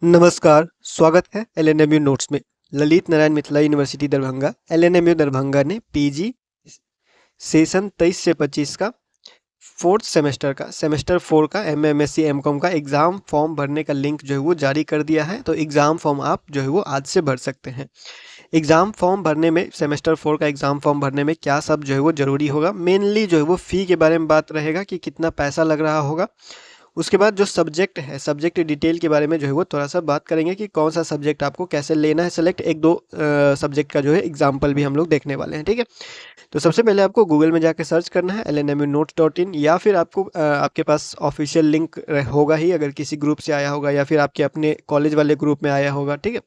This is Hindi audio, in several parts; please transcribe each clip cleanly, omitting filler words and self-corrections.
नमस्कार, स्वागत है एलएनएमयू नोट्स में। ललित नारायण मिथिला यूनिवर्सिटी दरभंगा, एलएनएमयू दरभंगा ने पीजी सेशन 23 से 25 का फोर्थ सेमेस्टर का सेमेस्टर 4 का एमएमएससी एमकॉम का एग्ज़ाम फॉर्म भरने का लिंक जो है वो जारी कर दिया है। तो एग्ज़ाम फॉर्म आप जो है वो आज से भर सकते हैं। एग्ज़ाम फॉर्म भरने में सेमेस्टर 4 का एग्ज़ाम फॉर्म भरने में क्या सब जो है वो ज़रूरी होगा, मेनली जो है वो फ़ी के बारे में बात रहेगा कि कितना पैसा लग रहा होगा। उसके बाद जो सब्जेक्ट है, सब्जेक्ट डिटेल के बारे में जो है वो थोड़ा-सा बात करेंगे कि कौन-सा सब्जेक्ट आपको कैसे लेना है सेलेक्ट। 1-2 सब्जेक्ट का जो है एग्ज़ाम्पल भी हम लोग देखने वाले हैं, ठीक है? तो सबसे पहले आपको गूगल में जाके सर्च करना है lnmunotes.in, या फिर आपको आपके पास ऑफ़िशियल लिंक होगा ही, अगर किसी ग्रुप से आया होगा या फिर आपके अपने कॉलेज वाले ग्रुप में आया होगा, ठीक है?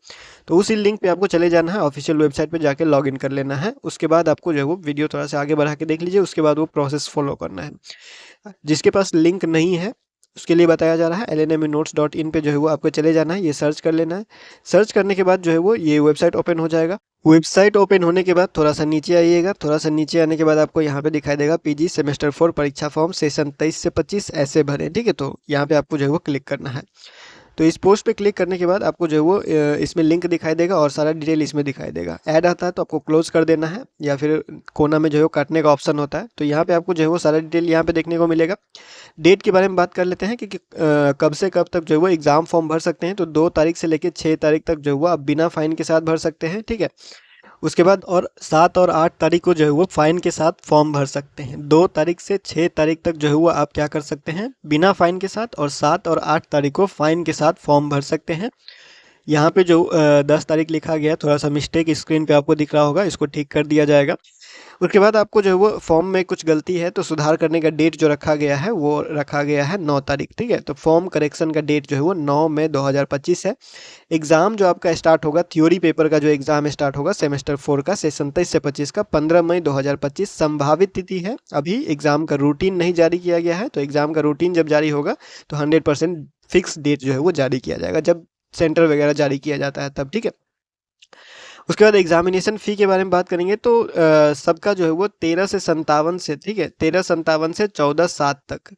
तो उसी लिंक पे आपको चले जाना है, ऑफ़िशियल वेबसाइट पे जाके लॉगिन कर लेना है। उसके बाद आपको जो है वो वीडियो थोड़ा-सा आगे बढ़ा के देख लीजिए, उसके बाद वो प्रोसेस फ़ॉलो करना है। जिसके पास लिंक नहीं है, उसके लिए बताया जा रहा है lnmunotes.in पे जो है वो आपको चले जाना है, ये सर्च कर लेना है। सर्च करने के बाद जो है वो ये वेबसाइट ओपन हो जाएगा। वेबसाइट ओपन होने के बाद थोड़ा-सा नीचे आइएगा, थोड़ा-सा नीचे आने के बाद आपको यहाँ पे दिखाई देगा पीजी सेमेस्टर 4 परीक्षा फॉर्म सेशन 23 से 25 ऐसे भरें, ठीक है? तो यहाँ पे आपको जो है वो क्लिक करना है। तो इस पोस्ट पे क्लिक करने के बाद आपको जो है वो इसमें लिंक दिखाई देगा और सारा डिटेल इसमें दिखाई देगा। ऐड आता है तो आपको क्लोज़ कर देना है, या फिर कोना में जो है वो काटने का ऑप्शन होता है। तो यहाँ पे आपको जो है वो सारा डिटेल यहाँ पे देखने को मिलेगा। डेट के बारे में बात कर लेते हैं कि कब से कब तक जो है वो एग्ज़ाम फॉर्म भर सकते हैं। तो 2 तारीख से लेके 6 तारीख तक जो है वो आप बिना फ़ाइन के साथ भर सकते हैं, ठीक है? उसके बाद और 7 और 8 तारीख को जो है वो फ़ाइन के साथ फॉर्म भर सकते हैं। 2 तारीख से 6 तारीख तक जो है वो आप क्या कर सकते हैं, बिना फ़ाइन के साथ, और 7 और 8 तारीख को फ़ाइन के साथ फॉर्म भर सकते हैं। यहाँ पे जो 10 तारीख लिखा गया है, थोड़ा-सा मिस्टेक स्क्रीन पे आपको दिख रहा होगा, इसको ठीक कर दिया जाएगा। उसके बाद आपको जो है वो फॉर्म में कुछ गलती है तो सुधार करने का डेट जो रखा गया है वो रखा गया है 9 तारीख, ठीक है? तो फॉर्म करेक्शन का डेट जो है वो 9 मई 2025 है। एग्ज़ाम जो आपका स्टार्ट होगा, थ्योरी पेपर का जो एग्ज़ाम स्टार्ट होगा सेमेस्टर 4 का सेशन 23 से 25 का 15 मई 2025 संभावित तिथि है। अभी एग्ज़ाम का रूटीन नहीं जारी किया गया है, तो एग्ज़ाम का रूटीन जब जारी होगा तो 100% फिक्स डेट जो है वो जारी किया जाएगा, जब सेंटर वगैरह जारी किया जाता है तब, ठीक है? उसके बाद एग्जामिनेशन फ़ी के बारे में बात करेंगे तो सबका जो है वो 13 से 57 से, ठीक है? 13 से 14/7 तक,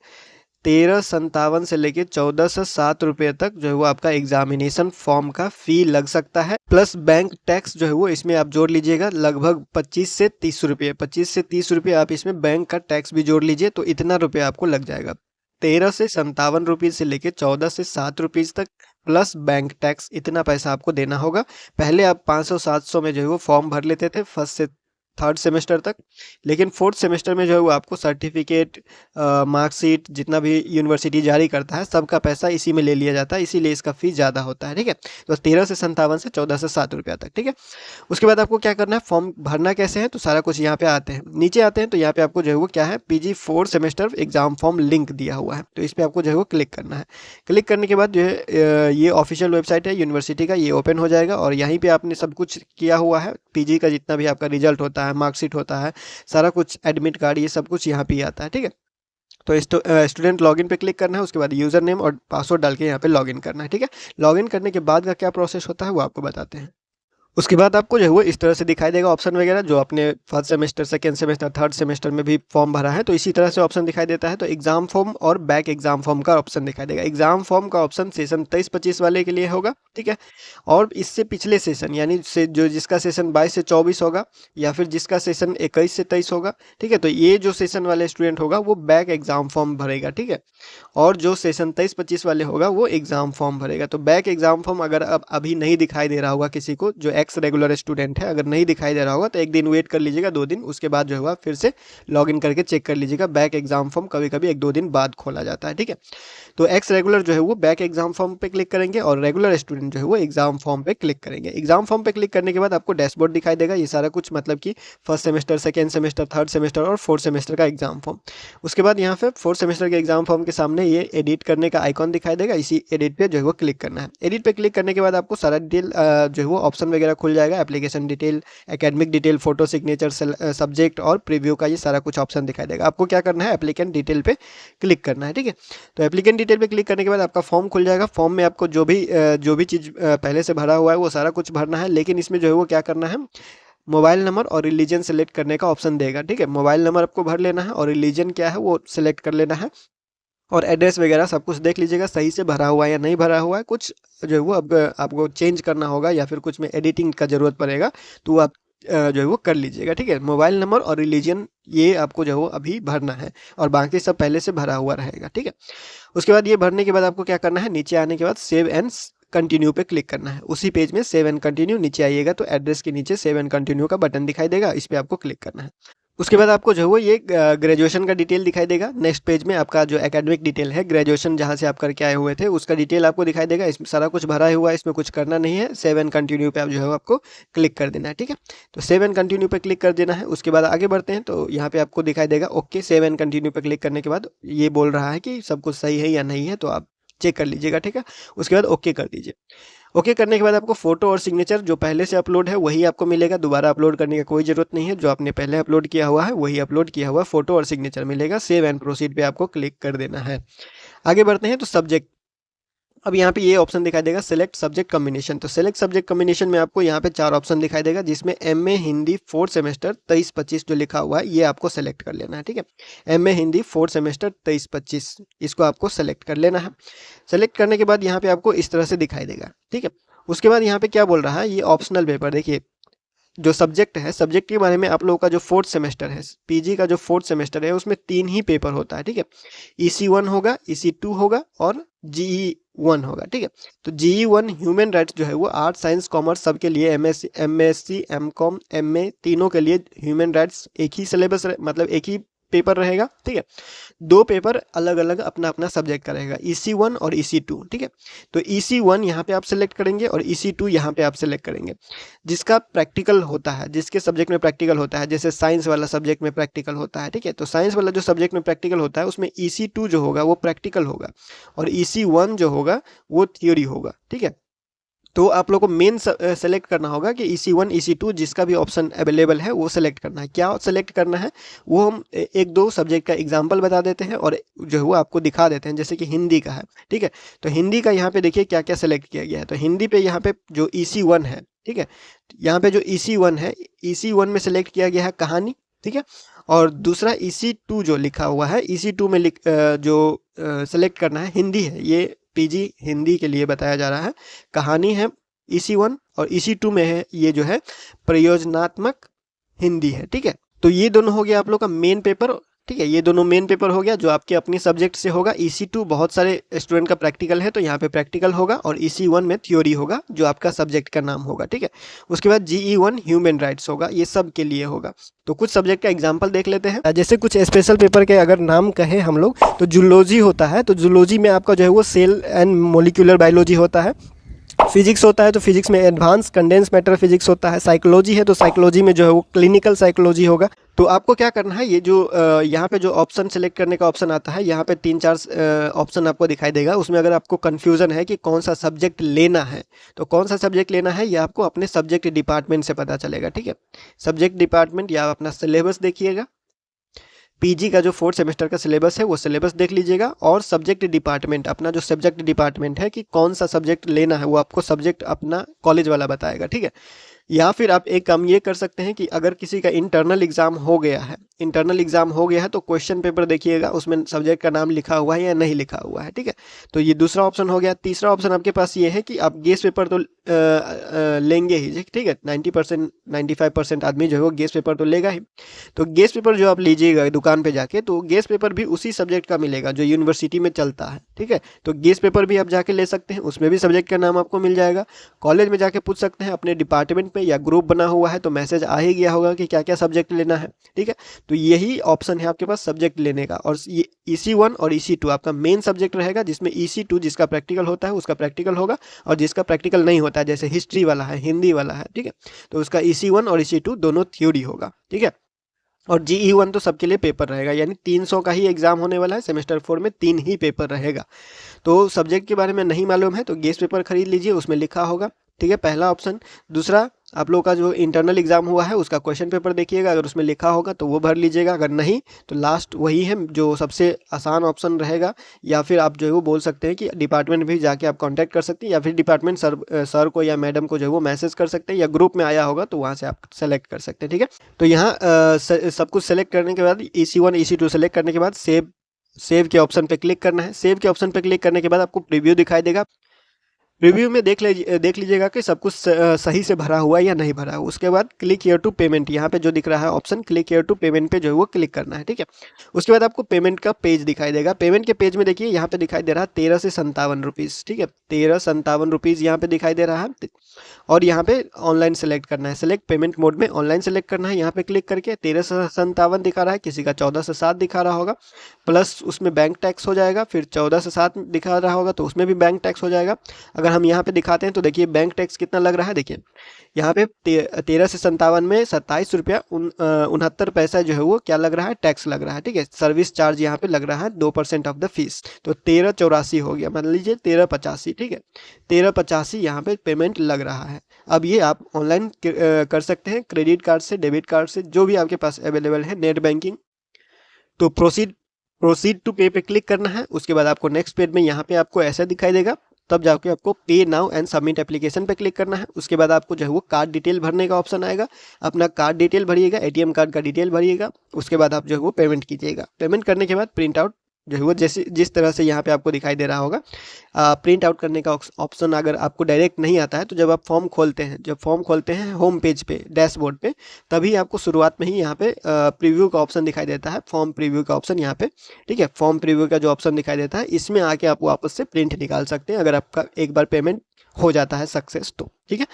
13 से लेके 14 से 7 रुपये तक जो है वो आपका एग्जामिनेशन फॉर्म का फ़ी लग सकता है। प्लस बैंक टैक्स जो है वो इसमें आप जोड़ लीजिएगा, लगभग 25 से 30 रुपये, 25 से 30 रुपये आप इसमें बैंक का टैक्स भी जोड़ लीजिए, तो इतना रुपये आपको लग जाएगा। 13 से 57 रुपीज़ से लेके 14 से 7 रुपीज़ तक, प्लस बैंक टैक्स, इतना पैसा आपको देना होगा। पहले आप 500-700 में जो है वो फॉर्म भर लेते थे फर्स्ट से थर्ड सेमेस्टर तक, लेकिन फोर्थ सेमेस्टर में जो है वो आपको सर्टिफिकेट, मार्कशीट, जितना भी यूनिवर्सिटी जारी करता है सबका पैसा इसी में ले लिया जाता है, इसीलिए इसका फ़ीस ज़्यादा होता है, ठीक है? तो 13 से 57 से 14 से 7 रुपया तक, ठीक है? उसके बाद आपको क्या करना है, फॉर्म भरना कैसे है, तो सारा कुछ यहाँ पे आते हैं। नीचे आते हैं तो यहाँ पे आपको जो है वो क्या है, PG 4 semester exam form link दिया हुआ है, तो इस पे आपको जो है वो क्लिक करना है। क्लिक करने के बाद जो है ये ऑफिशियल वेबसाइट है यूनिवर्सिटी का, ये ओपन हो जाएगा और यहीं पे आपने सब कुछ किया हुआ है। पीजी का जितना भी आपका रिजल्ट होता है, मार्कशीट होता है, सारा कुछ, एडमिट कार्ड, ये सब कुछ यहाँ पे ही आता है, ठीक है? तो स्टूडेंट लॉगिन पे क्लिक करना है, उसके बाद यूज़र नेम और पासवर्ड डाल के यहाँ पे लॉगिन करना है, ठीक है? लॉगिन करने के बाद का क्या प्रोसेस होता है वो आपको बताते हैं। उसके बाद आपको जो है वो इस तरह से दिखाई देगा ऑप्शन वगैरह, जो आपने first semester, second semester, third semester में भी फॉर्म भरा है, तो इसी तरह से ऑप्शन दिखाई देता है। तो एग्जाम फॉर्म और बैक एग्जाम फॉर्म का ऑप्शन दिखाई देगा। एग्जाम फॉर्म का ऑप्शन सेशन 23-25 वाले के लिए होगा, ठीक है? और इससे पिछले सेशन, यानी से जो जिसका सेशन 22 से 24 होगा, या फिर जिसका सेशन 21 से 23 होगा, ठीक है? तो ये जो सेशन वाले स्टूडेंट होगा वो बैक एग्जाम फॉर्म भरेगा, ठीक है? और जो सेशन 23-25 वाले होगा वो एग्जाम फॉर्म भरेगा। तो बैक एग्जाम फॉर्म अगर अब अभी नहीं दिखाई दे रहा होगा किसी को, जो एक्स रेगुलर स्टूडेंट है, अगर नहीं दिखाई दे रहा होगा तो एक दिन वेट कर लीजिएगा, 2 दिन, उसके बाद जो होगा फिर से लॉगिन करके चेक कर लीजिएगा। बैक एग्जाम फॉर्म कभी कभी 1-2 दिन बाद खोला जाता है, ठीक है? तो एक्स रेगुलर जो है वो बैक एग्जाम फॉर्म पे क्लिक करेंगे और रेगुलर स्टूडेंट जो है वो एग्जाम फॉर्म पे क्लिक करेंगे। एग्जाम फॉर्म पे क्लिक करने के बाद आपको डैशबोर्ड दिखाई देगा, ये सारा कुछ, मतलब कि first semester, second semester, third semester और फोर्थ सेमेस्टर का एग्जाम फॉर्म। उसके बाद यहाँ पे फोर्थ सेमेस्टर के एग्जाम फॉर्म के सामने ये एडिट करने का आइकॉन दिखाई देगा, इसी एडिट पे जो है वो क्लिक करना है। एडिट पे क्लिक करने के बाद आपको सारा डिटेल जो है वो ऑप्शन वगैरह खुल जाएगा, application detail, academic detail, photo signature, subject और प्रीव्यू का, ये सारा कुछ ऑप्शन दिखाई देगा। आपको क्या करना है, एप्लीकेंट डिटेल पे क्लिक करना है, ठीक है? तो एप्लीकेंट डिटेल पे क्लिक करने के बाद आपका फॉर्म खुल जाएगा। फॉर्म में आपको जो भी चीज़ पहले से भरा हुआ है वो सारा कुछ भरना है, लेकिन इसमें जो है वो क्या करना है, मोबाइल नंबर और रिलीजन सेलेक्ट करने का ऑप्शन देगा, ठीक है? मोबाइल नंबर आपको भर लेना है और रिलीजन क्या है वो सिलेक्ट कर लेना है। और एड्रेस वगैरह सब कुछ देख लीजिएगा सही से भरा हुआ है या नहीं भरा हुआ है। कुछ जो है वो अब आपको चेंज करना होगा या फिर कुछ में एडिटिंग का ज़रूरत पड़ेगा तो आप जो है वो कर लीजिएगा, ठीक है। मोबाइल नंबर और रिलीजन ये आपको जो है वो अभी भरना है और बाकी सब पहले से भरा हुआ रहेगा, ठीक है। उसके बाद ये भरने के बाद आपको क्या करना है, नीचे आने के बाद सेव एंड कंटिन्यू पे क्लिक करना है। उसी पेज में सेव एंड कंटिन्यू नीचे आइएगा तो एड्रेस के नीचे सेव एंड कंटिन्यू का बटन दिखाई देगा, इस पर आपको क्लिक करना है। उसके बाद आपको जो है वो ये ग्रेजुएशन का डिटेल दिखाई देगा। नेक्स्ट पेज में आपका जो एकेडमिक डिटेल है, ग्रेजुएशन जहाँ से आप करके आए हुए थे उसका डिटेल आपको दिखाई देगा। इसमें सारा कुछ भरा हुआ है, इसमें कुछ करना नहीं है। सेव एंड कंटिन्यू पे आप जो है आपको क्लिक कर देना है, ठीक है। तो सेव एंड कंटिन्यू पे क्लिक कर देना है। उसके बाद आगे बढ़ते हैं तो यहाँ पे आपको दिखाई देगा ओके। सेव एंड कंटिन्यू पे क्लिक करने के बाद ये बोल रहा है कि सब कुछ सही है या नहीं है, तो आप चेक कर लीजिएगा, ठीक है। उसके बाद ओके कर दीजिए। ओके करने के बाद आपको फोटो और सिग्नेचर जो पहले से अपलोड है वही आपको मिलेगा, दोबारा अपलोड करने की कोई ज़रूरत नहीं है। जो आपने पहले अपलोड किया हुआ है वही अपलोड किया हुआ फोटो और सिग्नेचर मिलेगा। सेव एंड प्रोसीड पे आपको क्लिक कर देना है। आगे बढ़ते हैं तो सब्जेक्ट, अब यहाँ पे ये ऑप्शन दिखाई देगा सिलेक्ट सब्जेक्ट कॉम्बिनेशन। तो सिलेक्ट सब्जेक्ट कॉम्बिनेशन में आपको यहाँ पे 4 ऑप्शन दिखाई देगा, जिसमें एमए हिंदी 4th सेमेस्टर 23-25 जो लिखा हुआ है ये आपको सेलेक्ट कर लेना है, ठीक है। एमए हिंदी 4th सेमेस्टर 23-25 इसको आपको सेलेक्ट कर लेना है। सेलेक्ट करने के बाद यहाँ पे आपको इस तरह से दिखाई देगा, ठीक है। उसके बाद यहाँ पे क्या बोल रहा है, ये ऑप्शनल पेपर, देखिए जो सब्जेक्ट है, सब्जेक्ट के बारे में आप लोगों का जो 4th सेमेस्टर है, पीजी का जो 4th सेमेस्टर है उसमें 3 ही पेपर होता है, ठीक है। EC1 होगा, EC2 होगा और GE1 होगा, ठीक है। तो GE1 ह्यूमन राइट्स जो है वो आर्ट साइंस कॉमर्स सबके लिए, MSc MCOM MA तीनों के लिए ह्यूमन राइट्स एक ही सिलेबस मतलब एक ही पेपर रहेगा, ठीक है। 2 पेपर अलग अलग अपना अपना सब्जेक्ट का रहेगा, EC1 और EC2, ठीक है। तो EC1 यहाँ पे आप सिलेक्ट करेंगे और EC2 यहाँ पे आप सिलेक्ट करेंगे। जिसका प्रैक्टिकल होता है, जिसके सब्जेक्ट में प्रैक्टिकल होता है, जैसे साइंस वाला सब्जेक्ट में प्रैक्टिकल होता है, ठीक है। तो साइंस वाला जो सब्जेक्ट में प्रैक्टिकल होता है उसमें EC2 जो होगा वो प्रैक्टिकल होगा और EC1 जो होगा वो थ्योरी होगा, ठीक है। तो आप लोग को मेन सेलेक्ट करना होगा कि EC1 EC2 जिसका भी ऑप्शन अवेलेबल है वो सेलेक्ट करना है। क्या सेलेक्ट करना है वो हम एक दो सब्जेक्ट का एग्जांपल बता देते हैं और जो है वो आपको दिखा देते हैं। जैसे कि हिंदी का है, ठीक है। तो हिंदी का यहाँ पे देखिए क्या क्या सेलेक्ट किया गया है। तो हिंदी पे यहाँ पे जो EC1 है, ठीक है, यहाँ पे जो EC1 है, EC1 में सेलेक्ट किया गया है कहानी, ठीक है। और दूसरा EC2 जो लिखा हुआ है, EC2 में जो सेलेक्ट करना है हिंदी है, ये पीजी हिंदी के लिए बताया जा रहा है। कहानी है EC1 और EC2 में है ये जो है प्रयोजनात्मक हिंदी है, ठीक है। तो ये दोनों हो गया आप लोग का मेन पेपर, ठीक है। ये दोनों मेन पेपर हो गया जो आपके अपनी सब्जेक्ट से होगा। EC2 बहुत सारे स्टूडेंट का प्रैक्टिकल है तो यहाँ पे प्रैक्टिकल होगा और EC1 में थ्योरी होगा जो आपका सब्जेक्ट का नाम होगा, ठीक है। उसके बाद GE1 ह्यूमन राइट्स होगा, ये सब के लिए होगा। तो कुछ सब्जेक्ट का एग्जाम्पल देख लेते हैं। जैसे कुछ स्पेशल पेपर के अगर नाम कहें हम लोग तो जूलॉजी होता है। तो जूलॉजी में आपका जो है वो सेल एंड मोलिकुलर बायोलॉजी होता है। फिजिक्स होता है तो फिजिक्स में एडवांस कंडेंस मैटर फिजिक्स होता है। साइकोलॉजी है तो साइकोलॉजी में जो है वो क्लिनिकल साइकोलॉजी होगा। तो आपको क्या करना है, ये जो यहाँ पे जो ऑप्शन सेलेक्ट करने का ऑप्शन आता है, यहाँ पे 3-4 ऑप्शन आपको दिखाई देगा। उसमें अगर आपको कन्फ्यूज़न है कि कौन सा सब्जेक्ट लेना है तो कौन सा सब्जेक्ट लेना है ये आपको अपने सब्जेक्ट डिपार्टमेंट से पता चलेगा, ठीक है। सब्जेक्ट डिपार्टमेंट या अपना सिलेबस देखिएगा, पीजी का जो 4th सेमेस्टर का सिलेबस है वो सिलेबस देख लीजिएगा और सब्जेक्ट डिपार्टमेंट, अपना जो सब्जेक्ट डिपार्टमेंट है कि कौन सा सब्जेक्ट लेना है वो आपको सब्जेक्ट अपना कॉलेज वाला बताएगा, ठीक है। या फिर आप एक काम ये कर सकते हैं कि अगर किसी का इंटरनल एग्जाम हो गया है, इंटरनल एग्जाम हो गया है तो क्वेश्चन पेपर देखिएगा उसमें सब्जेक्ट का नाम लिखा हुआ है या नहीं लिखा हुआ है, ठीक है। तो ये दूसरा ऑप्शन हो गया। तीसरा ऑप्शन आपके पास ये है कि आप गेस पेपर तो लेंगे ही, ठीक है। 90% 95% आदमी जो है वो गेस पेपर तो लेगा ही। तो गेस पेपर जो आप लीजिएगा दुकान पे जाके तो गेस पेपर भी उसी सब्जेक्ट का मिलेगा जो यूनिवर्सिटी में चलता है, ठीक है। तो गेस पेपर भी आप जाके ले सकते हैं, उसमें भी सब्जेक्ट का नाम आपको मिल जाएगा। कॉलेज में जाके पूछ सकते हैं, अपने डिपार्टमेंट में या ग्रुप बना हुआ है तो मैसेज आ ही गया होगा कि क्या क्या सब्जेक्ट लेना है, ठीक है। तो यही ऑप्शन है आपके पास सब्जेक्ट लेने का। और ये EC1 और EC2 आपका मेन सब्जेक्ट रहेगा, जिसमें EC2 जिसका प्रैक्टिकल होता है उसका प्रैक्टिकल होगा और जिसका प्रैक्टिकल नहीं होता है जैसे हिस्ट्री वाला है, हिंदी वाला है, ठीक है, तो उसका EC1 और EC2 दोनों थ्योरी होगा, ठीक है। और GE1 तो सबके लिए पेपर रहेगा, यानी 300 का ही एग्जाम होने वाला है। सेमेस्टर 4 में 3 ही पेपर रहेगा। तो सब्जेक्ट के बारे में नहीं मालूम है तो गेस पेपर खरीद लीजिए, उसमें लिखा होगा, ठीक है, पहला ऑप्शन। दूसरा आप लोग का जो इंटरनल एग्जाम हुआ है उसका क्वेश्चन पेपर देखिएगा, अगर उसमें लिखा होगा तो वो भर लीजिएगा, अगर नहीं तो लास्ट वही है जो सबसे आसान ऑप्शन रहेगा। या फिर आप जो है वो बोल सकते हैं कि डिपार्टमेंट भी जाके आप कांटेक्ट कर सकते हैं या फिर डिपार्टमेंट सर को या मैडम को जो है वो मैसेज कर सकते हैं या ग्रुप में आया होगा तो वहाँ से आप सेलेक्ट कर सकते हैं, ठीक है। तो यहाँ सब कुछ सेलेक्ट करने के बाद EC1 EC2 सेलेक्ट करने के बाद सेव सेव के ऑप्शन पे क्लिक करना है। सेव के ऑप्शन पे क्लिक करने के बाद आपको प्रीव्यू दिखाई देगा। रिव्यू में देख लीजिएगा कि सब कुछ सही से भरा हुआ है या नहीं भरा हुआ। उसके बाद क्लिक हियर टू पेमेंट, यहाँ पे जो दिख रहा है option click here to payment पे जो है वो क्लिक करना है, ठीक है। उसके बाद आपको पेमेंट का पेज दिखाई देगा। पेमेंट के पेज में देखिए यहाँ पे दिखाई दे रहा है 13 से 57 रुपीज़, ठीक है। 13 57 रुपीज़ यहाँ पे दिखाई दे रहा है और यहाँ पे ऑनलाइन सेलेक्ट करना है। सेलेक्ट पेमेंट मोड में ऑनलाइन सेलेक्ट करना है। यहाँ पे क्लिक करके 13 से 57 दिखा रहा है, किसी का 14 से 7 दिखा रहा होगा, प्लस उसमें बैंक टैक्स हो जाएगा। फिर 14 से 7 दिखा रहा होगा तो उसमें भी बैंक टैक्स हो जाएगा। अगर हम यहाँ पे दिखाते हैं तो देखिए बैंक टैक्स कितना लग रहा है। देखिए यहाँ पे 13 से 57 में 27 रुपया 69 पैसा जो है वो क्या लग रहा है, टैक्स लग रहा है, ठीक है। सर्विस चार्ज यहाँ पे लग रहा है 2% ऑफ द फीस, तो 1384 हो गया, मान लीजिए 1385, ठीक है। 1385 यहाँ पे पेमेंट लग रहा है। अब ये आप ऑनलाइन कर सकते हैं, क्रेडिट कार्ड से, डेबिट कार्ड से, जो भी आपके पास अवेलेबल है, नेट बैंकिंग। तो प्रोसीड टू पे पे क्लिक करना है। उसके बाद आपको नेक्स्ट पेज में यहाँ पे आपको ऐसा दिखाई देगा, तब जाके आपको पे नाउ एंड सबमिट एप्लीकेशन पे क्लिक करना है। उसके बाद आपको जो है वो कार्ड डिटेल भरने का ऑप्शन आएगा। अपना कार्ड डिटेल भरिएगा, एटीएम कार्ड का डिटेल भरिएगा। उसके बाद आप जो है वो पेमेंट कीजिएगा। पेमेंट करने के बाद प्रिंट आउट जो है वो जैसे जिस तरह से यहाँ पे आपको दिखाई दे रहा होगा, प्रिंट आउट करने का ऑप्शन अगर आपको डायरेक्ट नहीं आता है तो जब आप फॉर्म खोलते हैं, होम पेज पे, डैशबोर्ड पे, तभी आपको शुरुआत में ही यहाँ पे प्रीव्यू का ऑप्शन दिखाई देता है, फॉर्म प्रीव्यू का ऑप्शन यहाँ पे, ठीक है। फॉर्म प्रीव्यू का जो ऑप्शन दिखाई देता है, इसमें आके आप वापस से प्रिंट निकाल सकते हैं अगर आपका एक बार पेमेंट हो जाता है सक्सेस तो, ठीक है।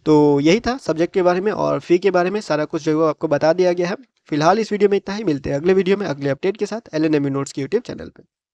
तो यही था सब्जेक्ट के बारे में और फी के बारे में सारा कुछ जो है वो आपको बता दिया गया है। फिलहाल इस वीडियो में इतना ही, मिलते हैं अगले वीडियो में अगले अपडेट के साथ LNMU नोट्स के यूट्यूब चैनल पे।